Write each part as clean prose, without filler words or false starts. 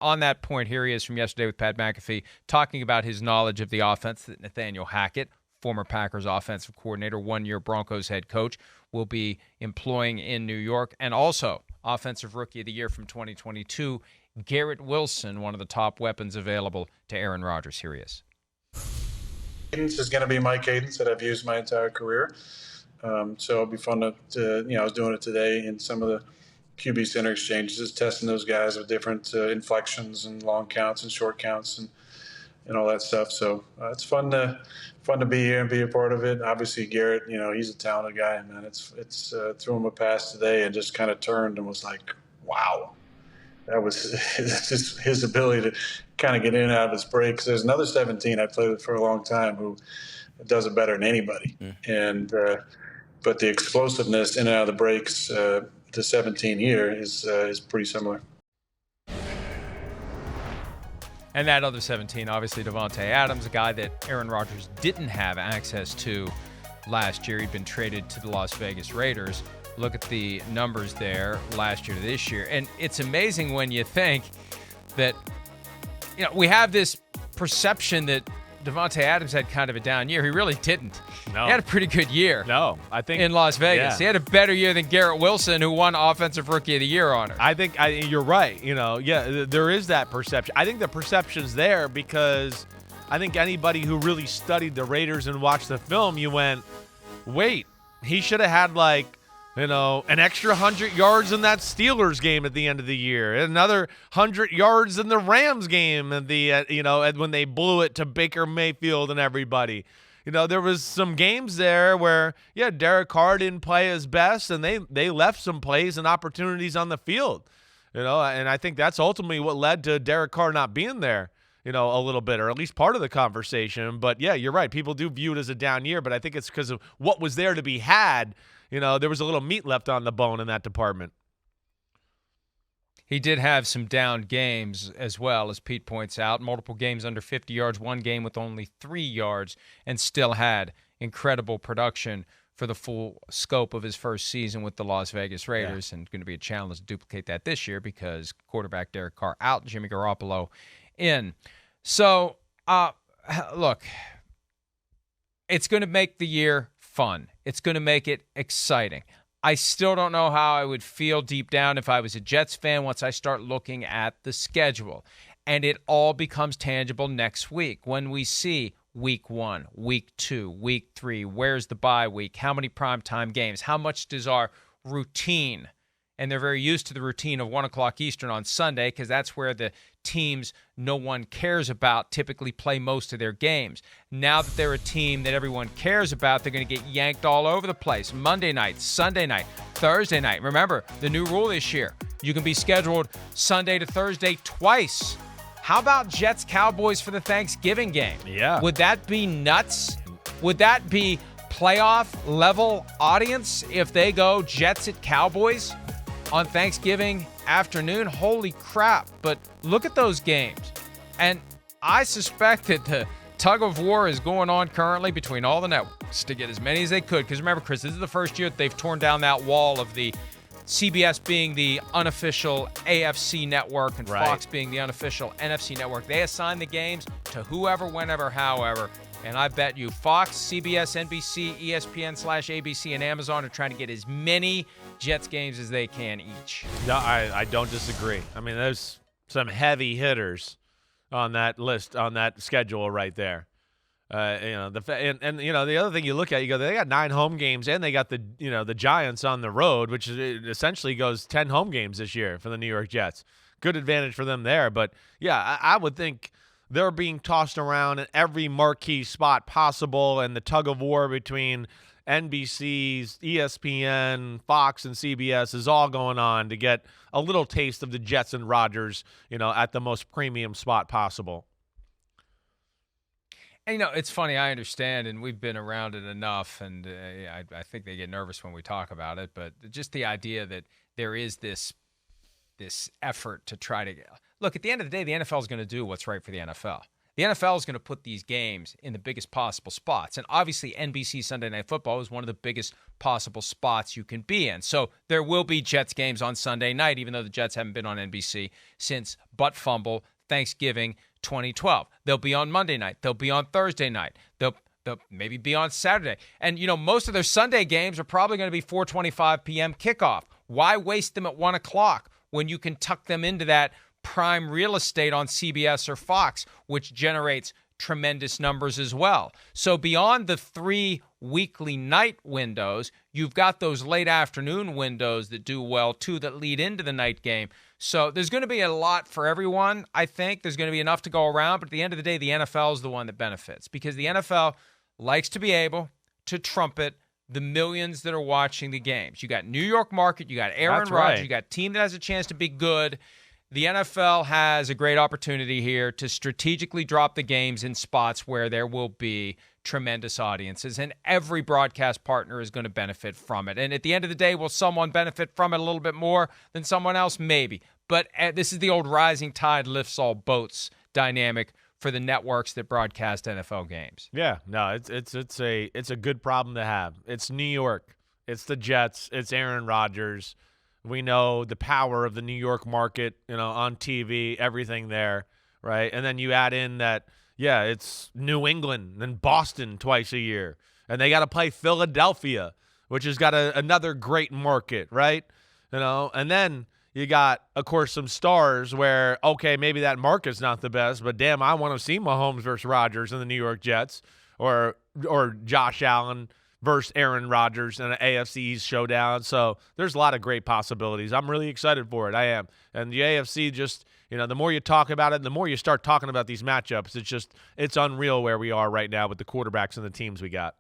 on that point, here he is from yesterday with Pat McAfee, talking about his knowledge of the offense that Nathaniel Hackett, former Packers offensive coordinator, one-year Broncos head coach, will be employing in New York, and also Offensive Rookie of the Year from 2022, Garrett Wilson, one of the top weapons available to Aaron Rodgers. Here he is. Cadence is going to be my cadence that I've used my entire career. So it'll be fun to I was doing it today in some of the QB center exchanges, just testing those guys with different inflections and long counts and short counts and all that stuff. So it's fun to be here and be a part of it. Obviously, Garrett, he's a talented guy, man. It's threw him a pass today and just kind of turned and was like, wow. That was just his ability to kind of get in and out of his breaks. There's another 17 I played with for a long time who does it better than anybody. And but the explosiveness in and out of the breaks to 17 here is pretty similar. And that other 17, obviously Davante Adams, a guy that Aaron Rodgers didn't have access to last year. He'd been traded to the Las Vegas Raiders. Look at the numbers there last year to this year. And it's amazing when you think that, we have this perception that Davante Adams had kind of a down year. He really didn't. No. He had a pretty good year. No, I think in Las Vegas. Yeah. He had a better year than Garrett Wilson, who won Offensive Rookie of the Year honor. I think you're right. There is that perception. I think the perception's there because I think anybody who really studied the Raiders and watched the film, you went, wait, he should have had an extra 100 yards in that Steelers game at the end of the year, another 100 yards in the Rams game at when they blew it to Baker Mayfield and everybody. There was some games there where, Derek Carr didn't play his best, and they left some plays and opportunities on the field. And I think that's ultimately what led to Derek Carr not being there, a little bit, or at least part of the conversation. But, yeah, you're right. People do view it as a down year, but I think it's because of what was there to be had. There was a little meat left on the bone in that department. He did have some down games as well, as Pete points out. Multiple games under 50 yards, one game with only 3 yards, and still had incredible production for the full scope of his first season with the Las Vegas Raiders. And going to be a challenge to duplicate that this year because quarterback Derek Carr out, Jimmy Garoppolo in. So, look, it's going to make the year fun. It's going to make it exciting. I still don't know how I would feel deep down if I was a Jets fan once I start looking at the schedule. And it all becomes tangible next week when we see week 1, week 2, week 3, where's the bye week, how many primetime games, how much does our routine, and they're very used to the routine of 1 o'clock Eastern on Sunday because that's where the teams no one cares about typically play most of their games. Now that they're a team that everyone cares about, they're going to get yanked all over the place. Monday night, Sunday night, Thursday night. Remember, the new rule this year, you can be scheduled Sunday to Thursday twice. How about Jets-Cowboys for the Thanksgiving game? Yeah. Would that be nuts? Would that be playoff-level audience if they go Jets at Cowboys on Thanksgiving afternoon? Holy crap. But look at those games. And I suspect that the tug of war is going on currently between all the networks to get as many as they could. Because remember, Chris, this is the first year that they've torn down that wall of the CBS being the unofficial AFC network and Fox being the unofficial NFC network. They assign the games to whoever, whenever, however. And I bet you Fox, CBS, NBC, ESPN/ABC, and Amazon are trying to get as many Jets games as they can each. No, I don't disagree. I mean, there's some heavy hitters on that list, on that schedule right there. The other thing you look at, you go, they got 9 home games and they got the Giants on the road, which essentially goes 10 home games this year for the New York Jets. Good advantage for them there. But yeah, I would think they're being tossed around in every marquee spot possible, and the tug of war between NBC's, ESPN, Fox, and CBS is all going on to get a little taste of the Jets and Rodgers, at the most premium spot possible. And, it's funny, I understand, and we've been around it enough, and I think they get nervous when we talk about it, but just the idea that there is this effort to try to – look, at the end of the day, the NFL is going to do what's right for the NFL. The NFL is going to put these games in the biggest possible spots. And obviously, NBC Sunday Night Football is one of the biggest possible spots you can be in. So there will be Jets games on Sunday night, even though the Jets haven't been on NBC since butt fumble Thanksgiving 2012. They'll be on Monday night. They'll be on Thursday night. They'll maybe be on Saturday. And, most of their Sunday games are probably going to be 4:25 p.m. kickoff. Why waste them at 1 o'clock when you can tuck them into that prime real estate on CBS or Fox, which generates tremendous numbers as well? So beyond the 3 weekly night windows, you've got those late afternoon windows that do well too, that lead into the night game. So there's going to be a lot for everyone. I think there's going to be enough to go around, but at the end of the day, the NFL is the one that benefits, because the NFL likes to be able to trumpet the millions that are watching the games. You got New York market, you got Aaron Rodgers, you got a team that has a chance to be good. The NFL has a great opportunity here to strategically drop the games in spots where there will be tremendous audiences, and every broadcast partner is going to benefit from it. And at the end of the day, will someone benefit from it a little bit more than someone else? Maybe. But this is the old rising tide lifts all boats dynamic for the networks that broadcast NFL games. Yeah, no, it's a good problem to have. It's New York. It's the Jets. It's Aaron Rodgers. We know the power of the New York market, on TV, everything there, right? And then you add in that, it's New England and Boston twice a year. And they got to play Philadelphia, which has got another great market, right? And then you got, of course, some stars where, okay, maybe that market's not the best, but damn, I want to see Mahomes versus Rodgers in the New York Jets, or Josh Allen versus Aaron Rodgers in an AFC East showdown. So there's a lot of great possibilities. I'm really excited for it. I am. And the AFC just, the more you talk about it, the more you start talking about these matchups, it's unreal where we are right now with the quarterbacks and the teams we got.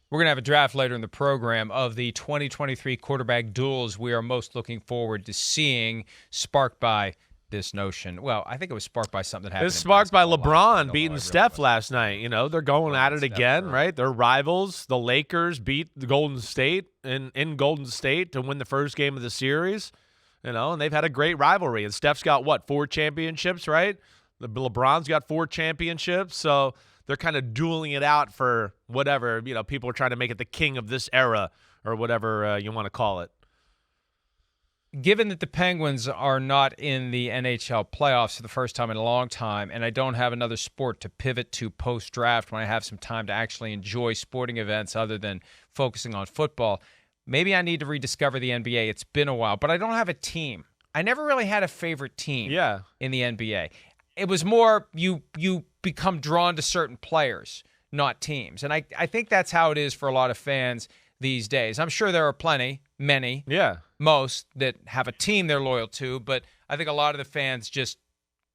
We're going to have a draft later in the program of the 2023 quarterback duels we are most looking forward to seeing, sparked by this notion. Well, I think it was sparked by something that happened. It's sparked by LeBron beating Steph last night. They're going at it again, right? They're rivals. The Lakers beat the Golden State in Golden State to win the first game of the series, and they've had a great rivalry. And Steph's got, 4 championships, right? LeBron's got 4 championships. So they're kind of dueling it out for whatever, people are trying to make it the king of this era or whatever you want to call it. Given that the Penguins are not in the NHL playoffs for the first time in a long time, and I don't have another sport to pivot to post-draft when I have some time to actually enjoy sporting events other than focusing on football, maybe I need to rediscover the NBA. It's been a while, but I don't have a team. I never really had a favorite team in the NBA. It was more you become drawn to certain players, not teams. And I think that's how it is for a lot of fans these days. I'm sure there are many, most that have a team they're loyal to, but I think a lot of the fans just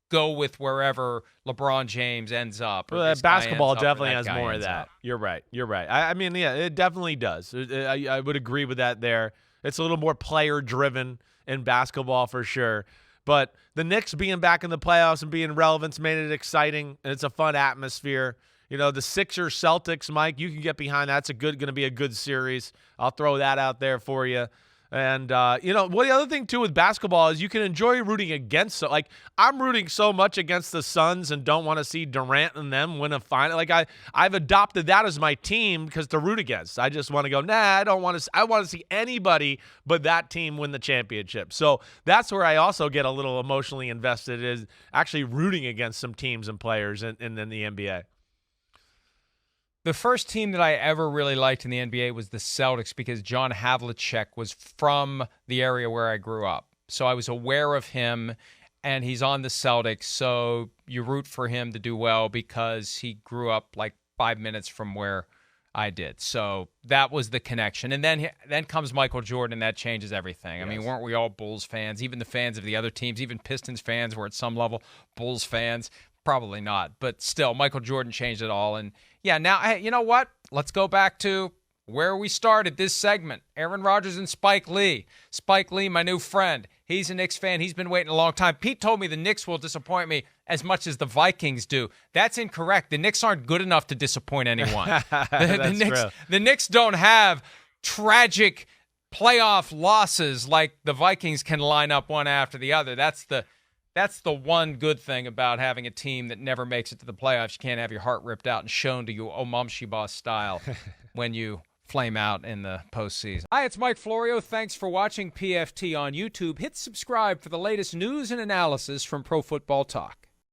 go with wherever LeBron James ends up. Well, basketball definitely has more of that. You're right. I mean, it definitely does. I would agree with that there. It's a little more player-driven in basketball for sure. But the Knicks being back in the playoffs and being relevant made it exciting, and it's a fun atmosphere. The Sixers Celtics, Mike, you can get behind that. It's going to be a good series. I'll throw that out there for you. And, the other thing, too, with basketball is you can enjoy rooting against. Like, I'm rooting so much against the Suns and don't want to see Durant and them win a final. Like, I've adopted that as my team because to root against. I just want to go, I don't want to. I want to see anybody but that team win the championship. So that's where I also get a little emotionally invested, is actually rooting against some teams and players in the NBA. The first team that I ever really liked in the NBA was the Celtics because John Havlicek was from the area where I grew up. So I was aware of him, and he's on the Celtics, so you root for him to do well because he grew up like 5 minutes from where I did. So that was the connection. And then comes Michael Jordan, and that changes everything. Yes. I mean, weren't we all Bulls fans? Even the fans of the other teams, even Pistons fans were at some level Bulls fans. Probably not, but still, Michael Jordan changed it all. And yeah, now, hey, you know what? Let's go back to where we started this segment. Aaron Rodgers and Spike Lee. Spike Lee, my new friend. He's a Knicks fan. He's been waiting a long time. Pete told me the Knicks will disappoint me as much as the Vikings do. That's incorrect. The Knicks aren't good enough to disappoint anyone. The Knicks don't have tragic playoff losses like the Vikings can line up one after the other. That's the That's the one good thing about having a team that never makes it to the playoffs. You can't have your heart ripped out and shown to you Omamshiba style when you flame out in the postseason. Hi, it's Mike Florio. Thanks for watching PFT on YouTube. Hit subscribe for the latest news and analysis from Pro Football Talk.